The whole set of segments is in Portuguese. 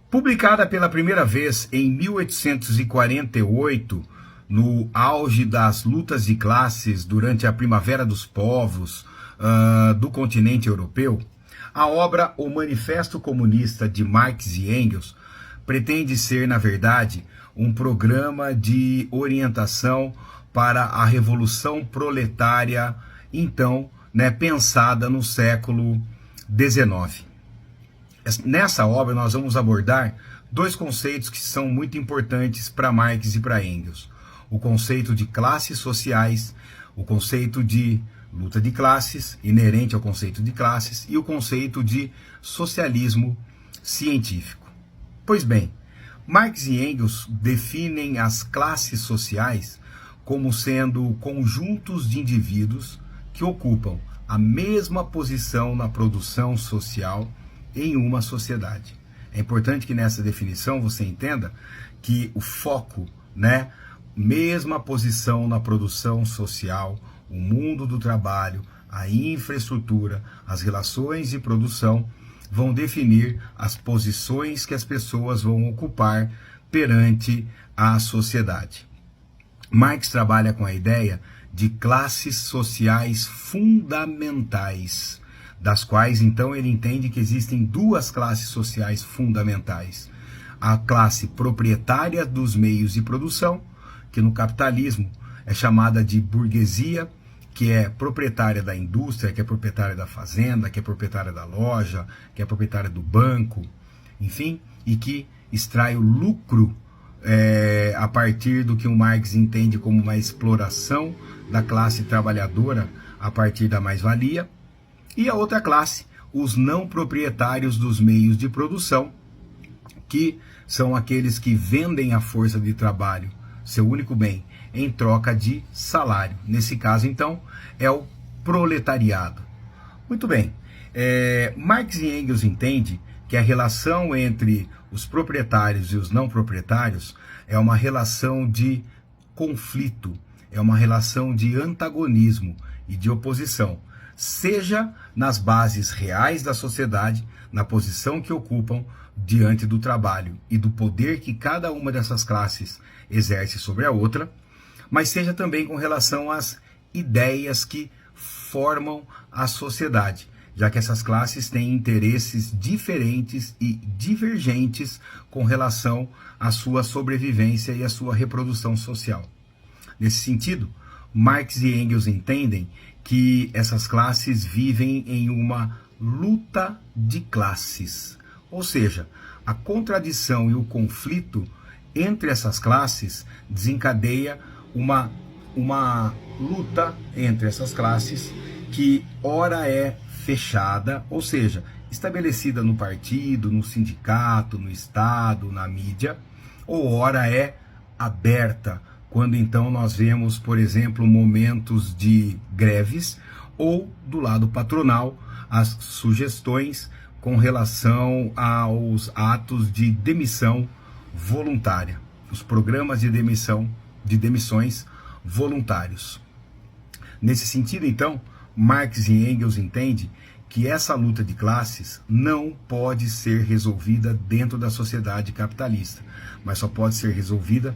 Publicada pela primeira vez em 1848, no auge das lutas de classes durante a Primavera dos Povos do continente europeu, a obra O Manifesto Comunista de Marx e Engels pretende ser, na verdade, um programa de orientação para a Revolução Proletária, então, pensada no século XIX. Nessa obra nós vamos abordar dois conceitos que são muito importantes para Marx e para Engels. O conceito de classes sociais, o conceito de luta de classes, inerente ao conceito de classes, e o conceito de socialismo científico. Pois bem, Marx e Engels definem as classes sociais como sendo conjuntos de indivíduos que ocupam a mesma posição na produção social em uma sociedade. É importante que nessa definição você entenda que o foco, mesma posição na produção social, o mundo do trabalho, a infraestrutura, as relações de produção vão definir as posições que as pessoas vão ocupar perante a sociedade. Marx trabalha com a ideia de classes sociais fundamentais, das quais então ele entende que existem duas classes sociais fundamentais. A classe proprietária dos meios de produção, que no capitalismo é chamada de burguesia, que é proprietária da indústria, que é proprietária da fazenda, que é proprietária da loja, que é proprietária do banco, enfim, e que extrai o lucro a partir do que o Marx entende como uma exploração da classe trabalhadora a partir da mais-valia. E a outra classe, os não proprietários dos meios de produção, que são aqueles que vendem a força de trabalho, seu único bem, em troca de salário. Nesse caso, então, é o proletariado. Muito bem, Marx e Engels entendem que a relação entre os proprietários e os não proprietários é uma relação de conflito, é uma relação de antagonismo e de oposição, seja nas bases reais da sociedade, na posição que ocupam diante do trabalho e do poder que cada uma dessas classes exerce sobre a outra, mas seja também com relação às ideias que formam a sociedade, já que essas classes têm interesses diferentes e divergentes com relação à sua sobrevivência e à sua reprodução social. Nesse sentido, Marx e Engels entendem que essas classes vivem em uma luta de classes, ou seja, a contradição e o conflito entre essas classes desencadeia uma luta entre essas classes que ora é fechada, ou seja, estabelecida no partido, no sindicato, no Estado, na mídia, ou ora é aberta, quando então nós vemos, por exemplo, momentos de greves, ou do lado patronal, as sugestões com relação aos atos de demissão voluntária, os programas de demissões voluntários. Nesse sentido, então, Marx e Engels entendem que essa luta de classes não pode ser resolvida dentro da sociedade capitalista, mas só pode ser resolvida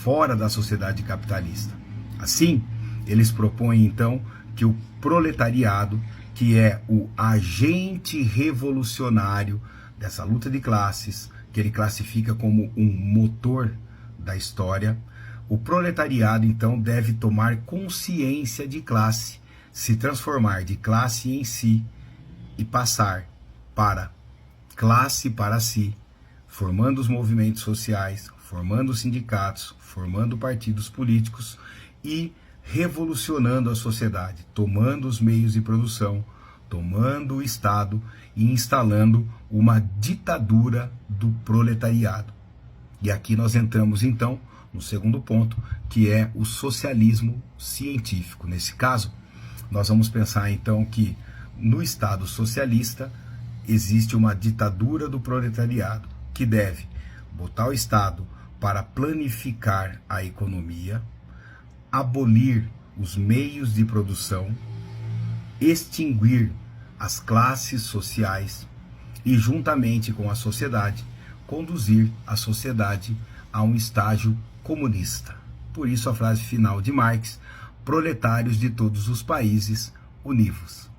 fora da sociedade capitalista. Assim, eles propõem então que o proletariado, que é o agente revolucionário dessa luta de classes, que ele classifica como um motor da história, o proletariado então deve tomar consciência de classe, se transformar de classe em si e passar para classe para si, formando os movimentos sociais, formando sindicatos, formando partidos políticos e revolucionando a sociedade, tomando os meios de produção, tomando o Estado e instalando uma ditadura do proletariado. E aqui nós entramos então no segundo ponto, que é o socialismo científico. Nesse caso, nós vamos pensar então que no Estado socialista existe uma ditadura do proletariado que deve botar o Estado para planificar a economia, abolir os meios de produção, extinguir as classes sociais e, juntamente com a sociedade, conduzir a sociedade a um estágio comunista. Por isso a frase final de Marx: proletários de todos os países, univos.